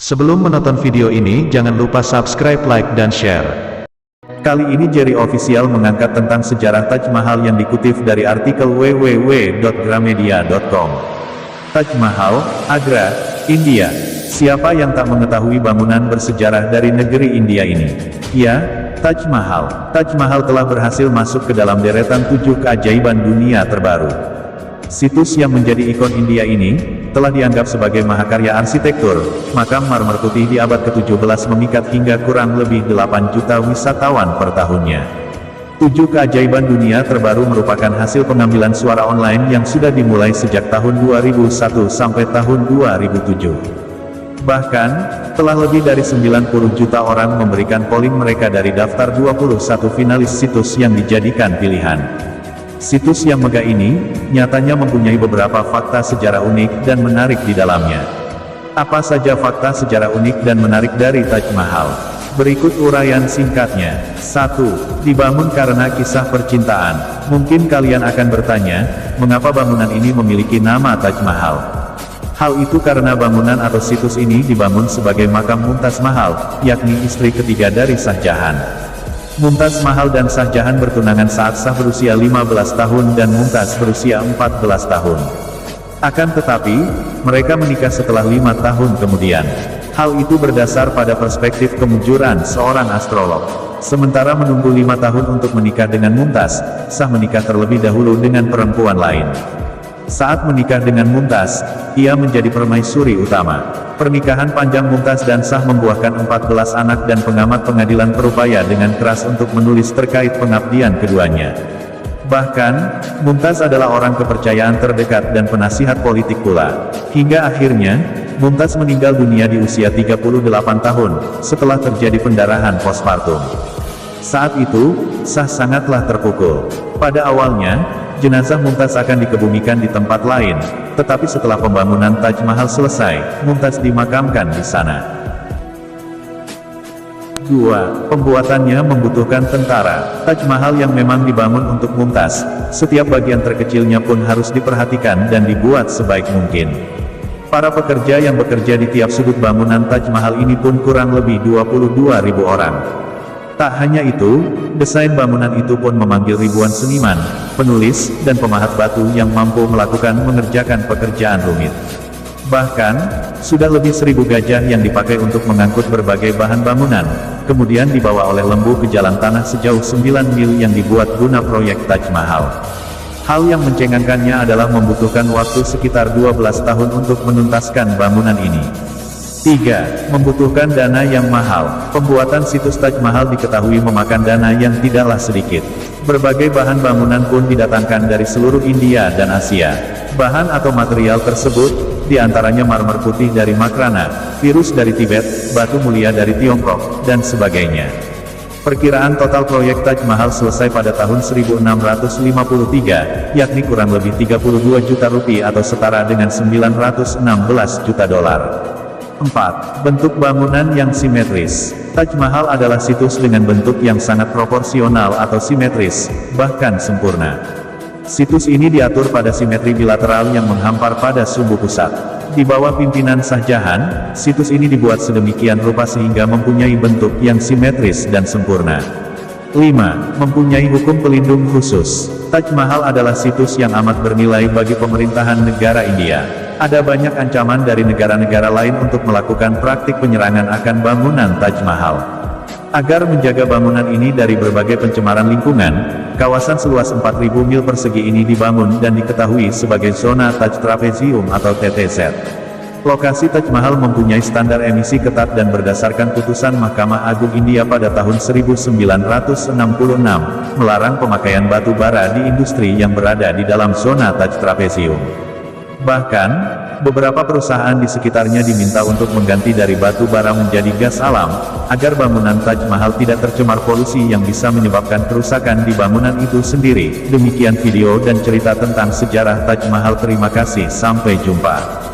Sebelum menonton video ini, jangan lupa subscribe, like, dan share. Kali ini Jerry Official mengangkat tentang sejarah Taj Mahal yang dikutip dari artikel www.gramedia.com. Taj Mahal, Agra, India. Siapa yang tak mengetahui bangunan bersejarah dari negeri India ini? Ya, Taj Mahal. Taj Mahal telah berhasil masuk ke dalam deretan 7 keajaiban dunia terbaru. Situs yang menjadi ikon India ini, telah dianggap sebagai mahakarya arsitektur. Makam marmer putih di abad ke-17 memikat hingga kurang lebih 8 juta wisatawan per tahunnya. 7 keajaiban dunia terbaru merupakan hasil pengambilan suara online yang sudah dimulai sejak tahun 2001 sampai tahun 2007. Bahkan, telah lebih dari 90 juta orang memberikan polling mereka dari daftar 21 finalis situs yang dijadikan pilihan. Situs yang megah ini, nyatanya mempunyai beberapa fakta sejarah unik dan menarik di dalamnya. Apa saja fakta sejarah unik dan menarik dari Taj Mahal? Berikut uraian singkatnya. 1. Dibangun karena kisah percintaan. Mungkin kalian akan bertanya, mengapa bangunan ini memiliki nama Taj Mahal? Hal itu karena bangunan atau situs ini dibangun sebagai makam Mumtaz Mahal, yakni istri ketiga dari Shah Jahan. Mumtaz Mahal dan Shah Jahan bertunangan saat Shah berusia 15 tahun dan Mumtaz berusia 14 tahun. Akan tetapi, mereka menikah setelah 5 tahun kemudian. Hal itu berdasar pada perspektif kemujuran seorang astrolog. Sementara menunggu 5 tahun untuk menikah dengan Mumtaz, Shah menikah terlebih dahulu dengan perempuan lain. Saat menikah dengan Mumtaz, ia menjadi permaisuri utama. Pernikahan panjang Mumtaz dan Shah membuahkan 14 anak dan pengamat pengadilan berupaya dengan keras untuk menulis terkait pengabdian keduanya. Bahkan, Mumtaz adalah orang kepercayaan terdekat dan penasihat politik pula. Hingga akhirnya, Mumtaz meninggal dunia di usia 38 tahun, setelah terjadi pendarahan postpartum. Saat itu, Shah sangatlah terpukul. Pada awalnya, jenazah Mumtaz akan dikebumikan di tempat lain, tetapi setelah pembangunan Taj Mahal selesai, Mumtaz dimakamkan di sana. 2. Pembuatannya membutuhkan tentara. Taj Mahal yang memang dibangun untuk Mumtaz, setiap bagian terkecilnya pun harus diperhatikan dan dibuat sebaik mungkin. Para pekerja yang bekerja di tiap sudut bangunan Taj Mahal ini pun kurang lebih 22.000 orang. Tak hanya itu, desain bangunan itu pun memanggil ribuan seniman, penulis, dan pemahat batu yang mampu mengerjakan pekerjaan rumit. Bahkan, sudah lebih 1000 gajah yang dipakai untuk mengangkut berbagai bahan bangunan, kemudian dibawa oleh lembu ke jalan tanah sejauh 9 mil yang dibuat guna proyek Taj Mahal. Hal yang mencengangkannya adalah membutuhkan waktu sekitar 12 tahun untuk menuntaskan bangunan ini. 3. Membutuhkan dana yang mahal. Pembuatan situs Taj Mahal diketahui memakan dana yang tidaklah sedikit. Berbagai bahan bangunan pun didatangkan dari seluruh India dan Asia. Bahan atau material tersebut, diantaranya marmer putih dari Makrana, virus dari Tibet, batu mulia dari Tiongkok, dan sebagainya. Perkiraan total proyek Taj Mahal selesai pada tahun 1653, yakni kurang lebih 32 juta rupiah atau setara dengan 916 juta dolar. 4. Bentuk bangunan yang simetris. Taj Mahal adalah situs dengan bentuk yang sangat proporsional atau simetris, bahkan sempurna. Situs ini diatur pada simetri bilateral yang menghampar pada sumbu pusat. Di bawah pimpinan Shah Jahan, situs ini dibuat sedemikian rupa sehingga mempunyai bentuk yang simetris dan sempurna. 5. Mempunyai hukum pelindung khusus. Taj Mahal adalah situs yang amat bernilai bagi pemerintahan negara India. Ada banyak ancaman dari negara-negara lain untuk melakukan praktik penyerangan akan bangunan Taj Mahal. Agar menjaga bangunan ini dari berbagai pencemaran lingkungan, kawasan seluas 4.000 mil persegi ini dibangun dan diketahui sebagai zona Taj Trapezium atau TTZ. Lokasi Taj Mahal mempunyai standar emisi ketat dan berdasarkan putusan Mahkamah Agung India pada tahun 1966, melarang pemakaian batu bara di industri yang berada di dalam zona Taj Trapezium. Bahkan, beberapa perusahaan di sekitarnya diminta untuk mengganti dari batu bara menjadi gas alam, agar bangunan Taj Mahal tidak tercemar polusi yang bisa menyebabkan kerusakan di bangunan itu sendiri. Demikian video dan cerita tentang sejarah Taj Mahal. Terima kasih, sampai jumpa.